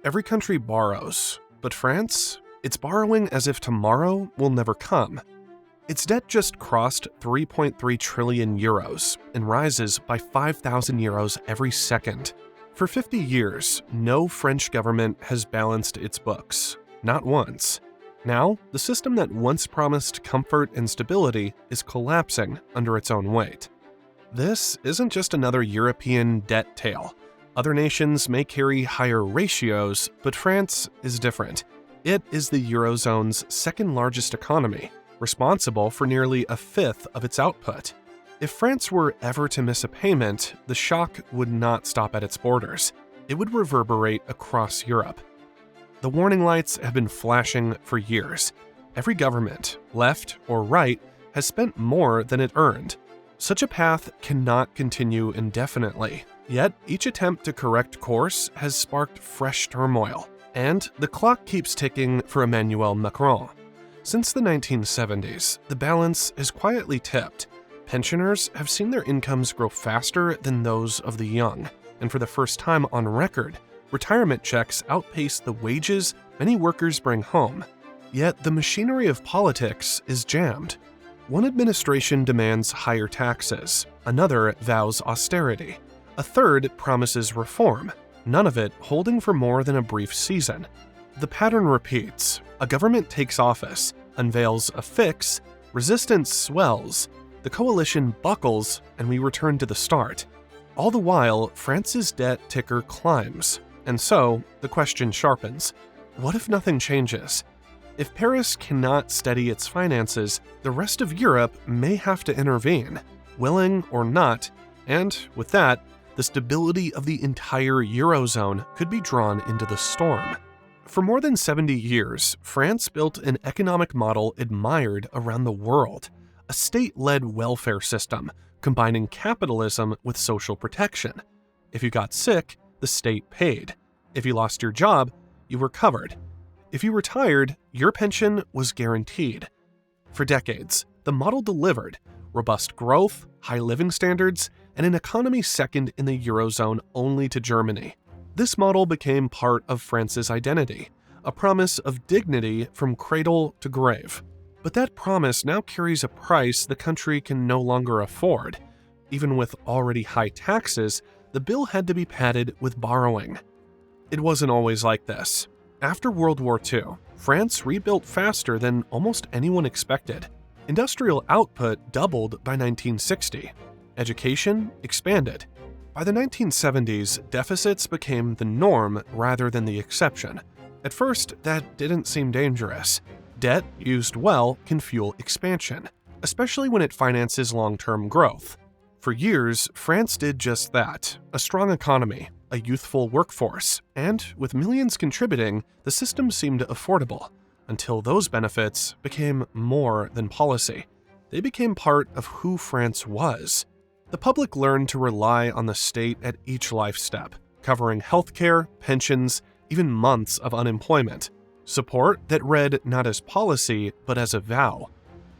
Every country borrows, but France? It's borrowing as if tomorrow will never come. Its debt just crossed 3.3 trillion euros and rises by 5,000 euros every second. For 50 years, no French government has balanced its books, not once. Now, the system that once promised comfort and stability is collapsing under its own weight. This isn't just another European debt tale. Other nations may carry higher ratios, but France is different. It is the Eurozone's second largest economy, responsible for nearly a fifth of its output. If France were ever to miss a payment, the shock would not stop at its borders. It would reverberate across Europe. The warning lights have been flashing for years. Every government, left or right, has spent more than it earned. Such a path cannot continue indefinitely. Yet, each attempt to correct course has sparked fresh turmoil, and the clock keeps ticking for Emmanuel Macron. Since the 1970s, the balance has quietly tipped. Pensioners have seen their incomes grow faster than those of the young, and for the first time on record, retirement checks outpace the wages many workers bring home. Yet the machinery of politics is jammed. One administration demands higher taxes, another vows austerity, a third promises reform, none of it holding for more than a brief season. The pattern repeats. A government takes office, unveils a fix, resistance swells, the coalition buckles, and we return to the start. All the while, France's debt ticker climbs, and so the question sharpens. What if nothing changes? If Paris cannot steady its finances, the rest of Europe may have to intervene, willing or not, and with that, the stability of the entire Eurozone could be drawn into the storm. For more than 70 years, France built an economic model admired around the world, a state-led welfare system combining capitalism with social protection. If you got sick, the state paid. If you lost your job, you were covered. If you retired, your pension was guaranteed. For decades, the model delivered robust growth, high living standards, and an economy second in the Eurozone only to Germany. This model became part of France's identity, a promise of dignity from cradle to grave. But that promise now carries a price the country can no longer afford. Even with already high taxes, the bill had to be padded with borrowing. It wasn't always like this. After World War II, France rebuilt faster than almost anyone expected. Industrial output doubled by 1960. Education expanded. By the 1970s, deficits became the norm rather than the exception. At first, that didn't seem dangerous. Debt, used well, can fuel expansion, especially when it finances long-term growth. For years, France did just that. A strong economy, a youthful workforce, and with millions contributing, the system seemed affordable, until those benefits became more than policy. They became part of who France was. The public learned to rely on the state at each life step, covering healthcare, pensions, even months of unemployment. Support that read not as policy, but as a vow.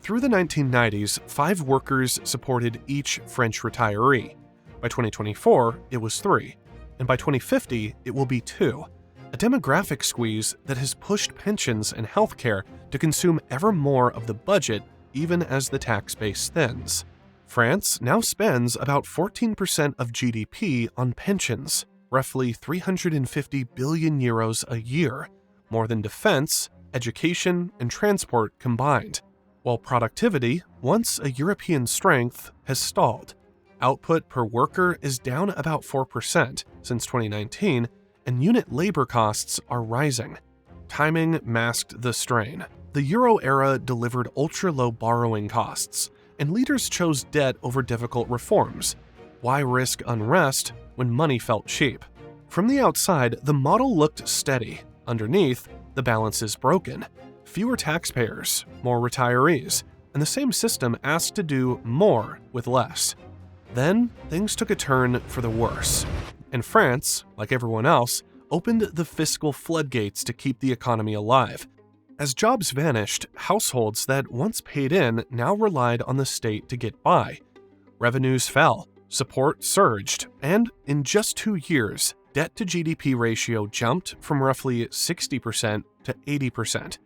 Through the 1990s, 5 workers supported each French retiree. By 2024, it was 3. And by 2050, it will be 2. A demographic squeeze that has pushed pensions and healthcare to consume ever more of the budget even as the tax base thins. France now spends about 14% of GDP on pensions, roughly 350 billion euros a year, more than defense, education, and transport combined, while productivity, once a European strength, has stalled. Output per worker is down about 4% since 2019, and unit labor costs are rising. Timing masked the strain. The Euro era delivered ultra-low borrowing costs, and leaders chose debt over difficult reforms. Why risk unrest when money felt cheap? From the outside, the model looked steady. Underneath, the balance is broken. Fewer taxpayers, more retirees, and the same system asked to do more with less. Then, things took a turn for the worse. And France, like everyone else, opened the fiscal floodgates to keep the economy alive. As jobs vanished, households that once paid in now relied on the state to get by. Revenues fell, support surged, and in just 2 years, debt to GDP ratio jumped from roughly 60% to 80%.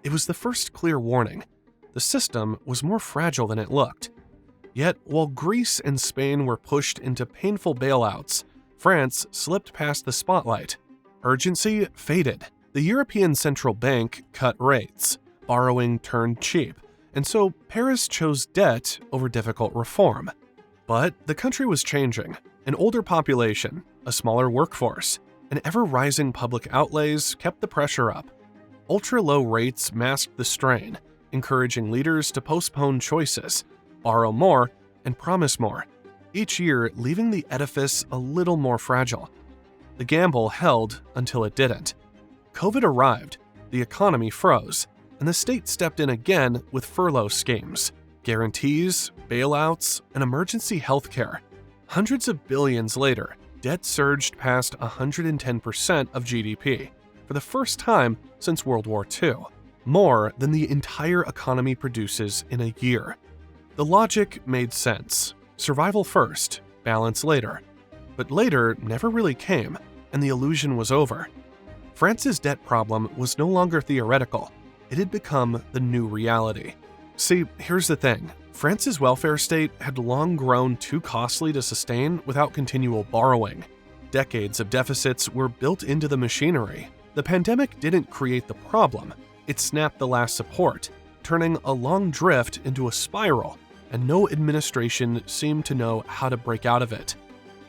It was the first clear warning. The system was more fragile than it looked. Yet, while Greece and Spain were pushed into painful bailouts, France slipped past the spotlight. Urgency faded. The European Central Bank cut rates. Borrowing turned cheap, and so Paris chose debt over difficult reform. But the country was changing. An older population, a smaller workforce, and ever-rising public outlays kept the pressure up. Ultra-low rates masked the strain, encouraging leaders to postpone choices, borrow more, and promise more, each year leaving the edifice a little more fragile. The gamble held until it didn't. COVID arrived, the economy froze, and the state stepped in again with furlough schemes, guarantees, bailouts, and emergency healthcare. Hundreds of billions later, debt surged past 110% of GDP, for the first time since World War II, more than the entire economy produces in a year. The logic made sense. Survival first, balance later. But later never really came, and the illusion was over. France's debt problem was no longer theoretical. It had become the new reality. See, here's the thing. France's welfare state had long grown too costly to sustain without continual borrowing. Decades of deficits were built into the machinery. The pandemic didn't create the problem. It snapped the last support, turning a long drift into a spiral, and no administration seemed to know how to break out of it.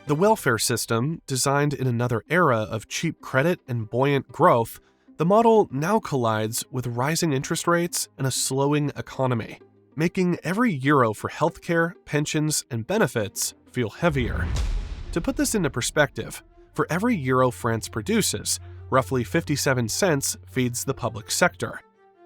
The welfare system, designed in another era of cheap credit and buoyant growth, the model now collides with rising interest rates and a slowing economy, making every euro for healthcare, pensions, and benefits feel heavier. To put this into perspective, for every euro France produces, roughly 57 cents feeds the public sector.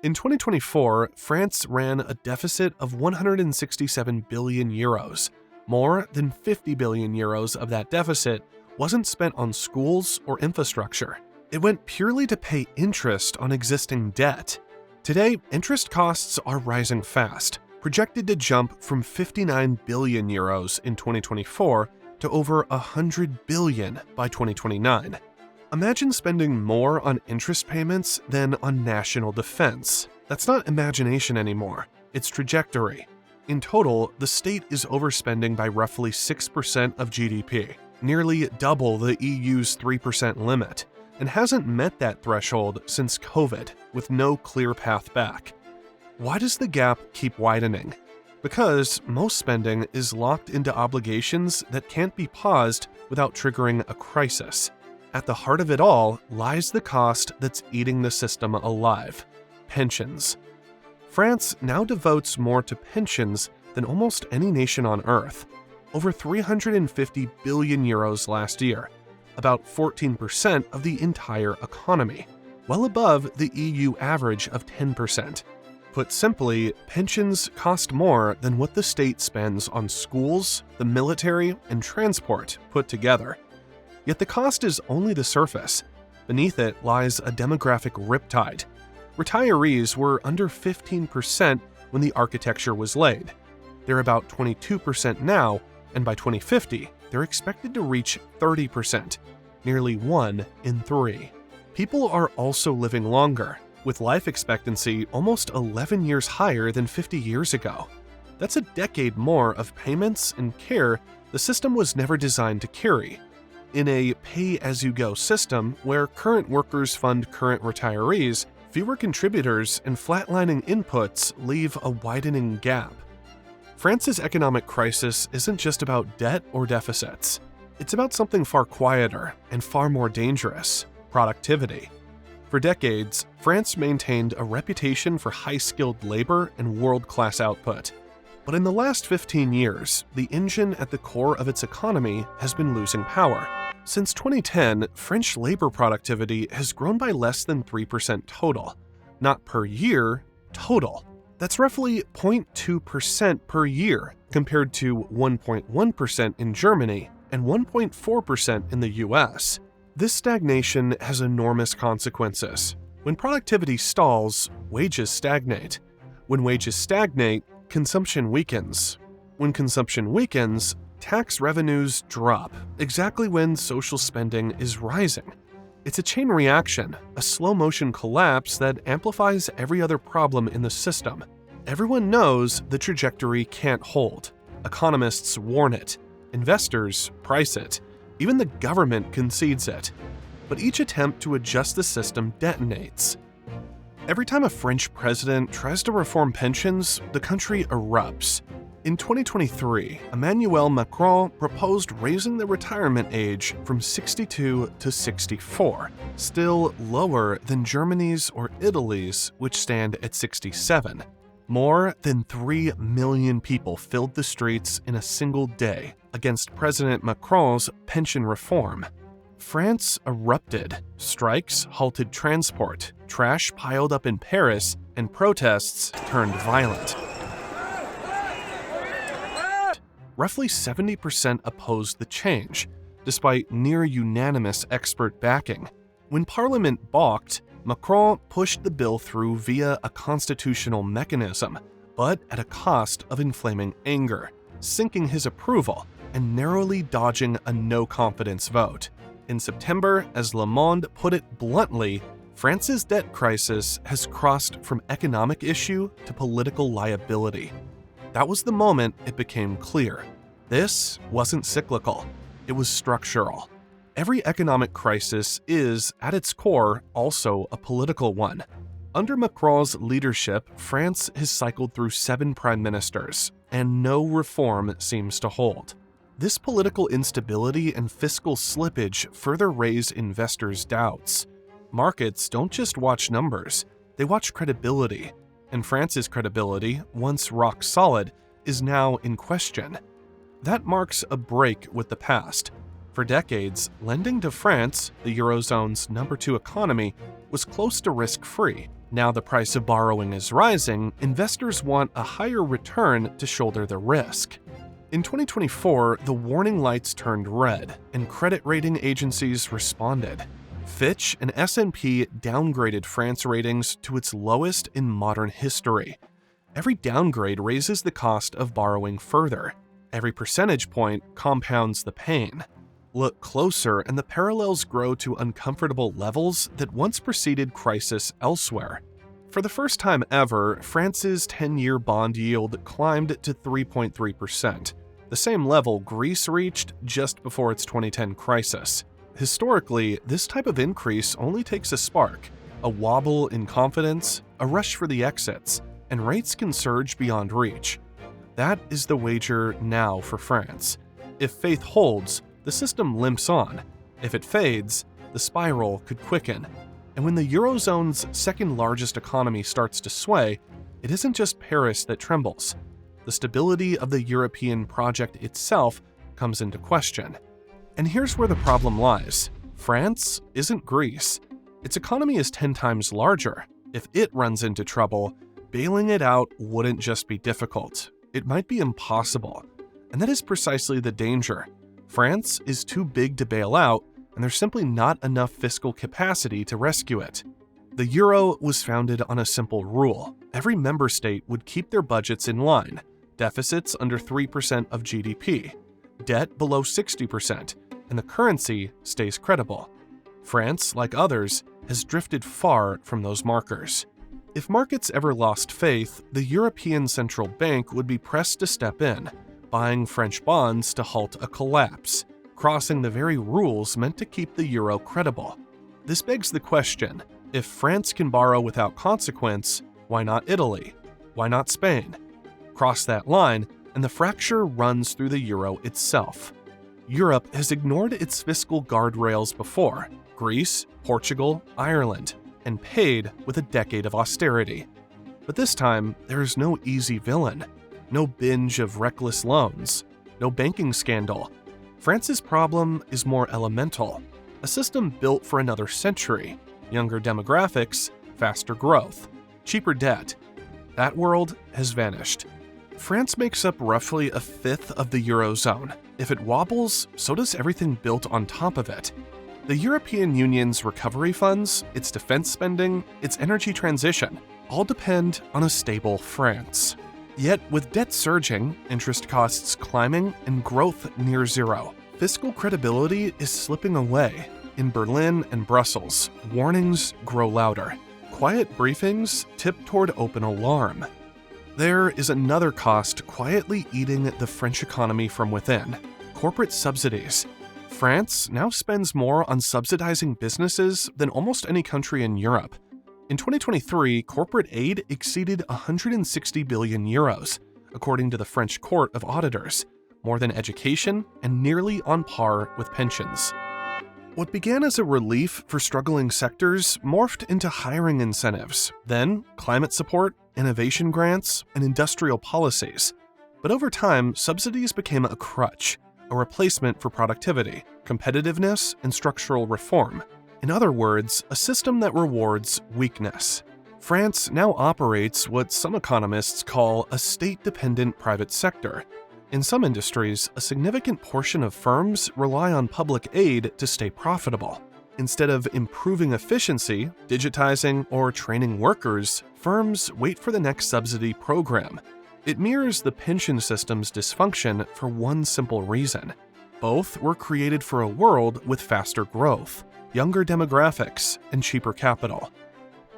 In 2024, France ran a deficit of 167 billion euros. More than 50 billion euros of that deficit wasn't spent on schools or infrastructure. It went purely to pay interest on existing debt. Today, interest costs are rising fast, projected to jump from 59 billion euros in 2024 to over 100 billion by 2029. Imagine spending more on interest payments than on national defense. That's not imagination anymore, it's trajectory. In total, the state is overspending by roughly 6% of GDP, nearly double the EU's 3% limit, and hasn't met that threshold since COVID, with no clear path back. Why does the gap keep widening? Because most spending is locked into obligations that can't be paused without triggering a crisis. At the heart of it all lies the cost that's eating the system alive: pensions. France now devotes more to pensions than almost any nation on Earth, over 350 billion euros last year, about 14% of the entire economy, well above the EU average of 10%. Put simply, pensions cost more than what the state spends on schools, the military, and transport put together. Yet the cost is only the surface. Beneath it lies a demographic riptide. Retirees were under 15% when the architecture was laid. They're about 22% now, and by 2050, they're expected to reach 30%, nearly 1 in 3. People are also living longer, with life expectancy almost 11 years higher than 50 years ago. That's a decade more of payments and care the system was never designed to carry. In a pay-as-you-go system where current workers fund current retirees, fewer contributors and flatlining inputs leave a widening gap. France's economic crisis isn't just about debt or deficits. It's about something far quieter and far more dangerous: productivity. For decades, France maintained a reputation for high-skilled labor and world-class output. But in the last 15 years, the engine at the core of its economy has been losing power. Since 2010, French labor productivity has grown by less than 3% total. Not per year, total. That's roughly 0.2% per year, compared to 1.1% in Germany and 1.4% in the US. This stagnation has enormous consequences. When productivity stalls, wages stagnate. When wages stagnate, consumption weakens. When consumption weakens, tax revenues drop exactly when social spending is rising. It's a chain reaction, a slow-motion collapse that amplifies every other problem in the system. Everyone knows the trajectory can't hold. Economists warn it. Investors price it. Even the government concedes it. But each attempt to adjust the system detonates. Every time a French president tries to reform pensions, the country erupts. In 2023, Emmanuel Macron proposed raising the retirement age from 62 to 64, still lower than Germany's or Italy's, which stand at 67. More than 3 million people filled the streets in a single day against President Macron's pension reform. France erupted. Strikes halted transport, trash piled up in Paris, and protests turned violent. Roughly 70% opposed the change, despite near-unanimous expert backing. When Parliament balked, Macron pushed the bill through via a constitutional mechanism, but at a cost of inflaming anger, sinking his approval, and narrowly dodging a no-confidence vote. In September, as Le Monde put it bluntly, France's debt crisis has crossed from economic issue to political liability. That was the moment it became clear. This wasn't cyclical, it was structural. Every economic crisis is, at its core, also a political one. Under Macron's leadership, France has cycled through 7 prime ministers, and no reform seems to hold. This political instability and fiscal slippage further raise investors' doubts. Markets don't just watch numbers, they watch credibility. And France's credibility, once rock solid, is now in question. That marks a break with the past. For decades, lending to France, the Eurozone's number 2 economy, was close to risk-free. Now the price of borrowing is rising, investors want a higher return to shoulder the risk. In 2024, the warning lights turned red, and credit rating agencies responded. Fitch and S&P downgraded France ratings to its lowest in modern history. Every downgrade raises the cost of borrowing further. Every percentage point compounds the pain. Look closer and the parallels grow to uncomfortable levels that once preceded crisis elsewhere. For the first time ever, France's 10-year bond yield climbed to 3.3%, the same level Greece reached just before its 2010 crisis. Historically, this type of increase only takes a spark, a wobble in confidence, a rush for the exits, and rates can surge beyond reach. That is the wager now for France. If faith holds, the system limps on. If it fades, the spiral could quicken. And when the Eurozone's second largest economy starts to sway, it isn't just Paris that trembles. The stability of the European project itself comes into question. And here's where the problem lies. France isn't Greece. Its economy is 10 times larger. If it runs into trouble, bailing it out wouldn't just be difficult. It might be impossible. And that is precisely the danger. France is too big to bail out, and there's simply not enough fiscal capacity to rescue it. The euro was founded on a simple rule. Every member state would keep their budgets in line, deficits under 3% of GDP, debt below 60%, and the currency stays credible. France, like others, has drifted far from those markers. If markets ever lost faith, the European Central Bank would be pressed to step in, buying French bonds to halt a collapse, crossing the very rules meant to keep the euro credible. This begs the question, if France can borrow without consequence, why not Italy? Why not Spain? Cross that line, and the fracture runs through the euro itself. Europe has ignored its fiscal guardrails before, Greece, Portugal, Ireland, and paid with a decade of austerity. But this time, there is no easy villain, no binge of reckless loans, no banking scandal. France's problem is more elemental, a system built for another century, younger demographics, faster growth, cheaper debt. That world has vanished. France makes up roughly a fifth of the Eurozone. If it wobbles, so does everything built on top of it. The European Union's recovery funds, its defense spending, its energy transition, all depend on a stable France. Yet, with debt surging, interest costs climbing, and growth near zero, fiscal credibility is slipping away. In Berlin and Brussels, warnings grow louder. Quiet briefings tip toward open alarm. There is another cost quietly eating the French economy from within: corporate subsidies. France now spends more on subsidizing businesses than almost any country in Europe. In 2023, corporate aid exceeded 160 billion euros, according to the French Court of Auditors, more than education and nearly on par with pensions. What began as a relief for struggling sectors morphed into hiring incentives, then climate support, innovation grants, and industrial policies. But over time, subsidies became a crutch, a replacement for productivity, competitiveness, and structural reform. In other words, a system that rewards weakness. France now operates what some economists call a state-dependent private sector. In some industries, a significant portion of firms rely on public aid to stay profitable. Instead of improving efficiency, digitizing, or training workers, firms wait for the next subsidy program. It mirrors the pension system's dysfunction for one simple reason. Both were created for a world with faster growth, younger demographics, and cheaper capital.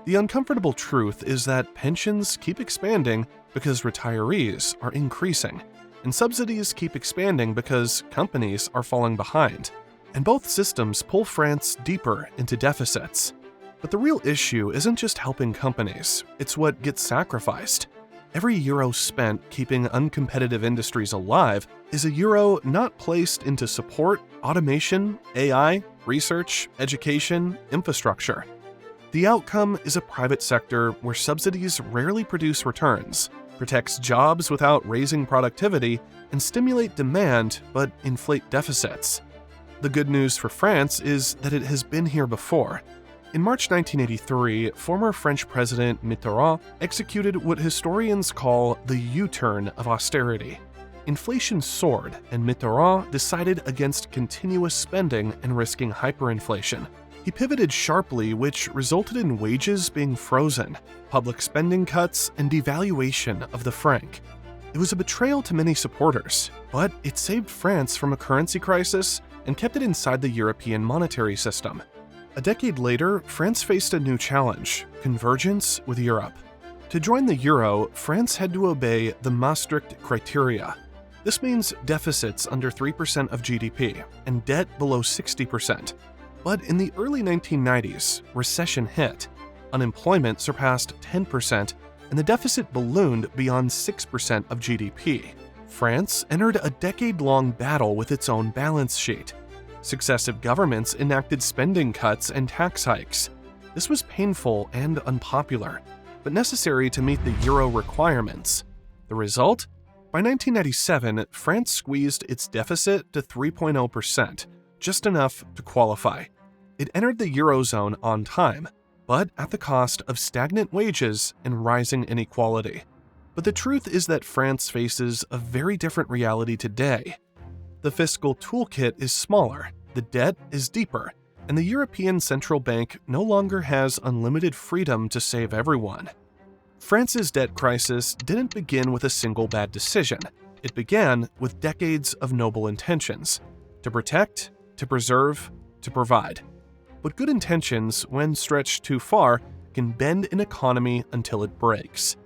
The uncomfortable truth is that pensions keep expanding because retirees are increasing, and subsidies keep expanding because companies are falling behind. And both systems pull France deeper into deficits. But the real issue isn't just helping companies, it's what gets sacrificed. Every euro spent keeping uncompetitive industries alive is a euro not placed into support, automation, AI, research, education, infrastructure. The outcome is a private sector where subsidies rarely produce returns, protects jobs without raising productivity, and stimulate demand but inflate deficits. The good news for France is that it has been here before. In March 1983, former French President Mitterrand executed what historians call the U-turn of austerity. Inflation soared, and Mitterrand decided against continuous spending and risking hyperinflation. He pivoted sharply, which resulted in wages being frozen, public spending cuts, and devaluation of the franc. It was a betrayal to many supporters, but it saved France from a currency crisis and kept it inside the European monetary system. A decade later, France faced a new challenge: convergence with Europe. To join the euro, France had to obey the Maastricht criteria. This means deficits under 3% of GDP and debt below 60%. But in the early 1990s, recession hit. Unemployment surpassed 10%, and the deficit ballooned beyond 6% of GDP. France entered a decade-long battle with its own balance sheet. Successive governments enacted spending cuts and tax hikes. This was painful and unpopular, but necessary to meet the euro requirements. The result? By 1997, France squeezed its deficit to 3.0%, just enough to qualify. It entered the Eurozone on time, but at the cost of stagnant wages and rising inequality. But the truth is that France faces a very different reality today. The fiscal toolkit is smaller, the debt is deeper, and the European Central Bank no longer has unlimited freedom to save everyone. France's debt crisis didn't begin with a single bad decision. It began with decades of noble intentions: to protect, to preserve, to provide. But good intentions, when stretched too far, can bend an economy until it breaks.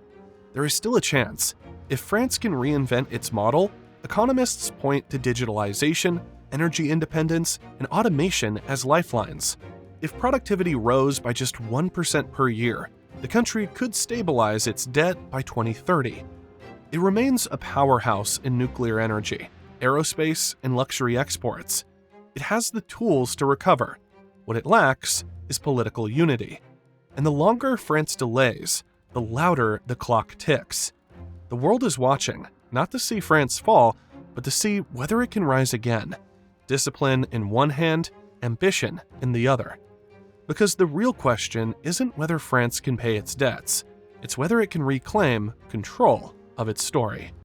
There is still a chance. If France can reinvent its model, economists point to digitalization, energy independence, and automation as lifelines. If productivity rose by just 1% per year, the country could stabilize its debt by 2030. It remains a powerhouse in nuclear energy, aerospace, and luxury exports. It has the tools to recover. What it lacks is political unity. And the longer France delays, the louder the clock ticks. The world is watching, not to see France fall, but to see whether it can rise again. Discipline in one hand, ambition in the other. Because the real question isn't whether France can pay its debts, it's whether it can reclaim control of its story.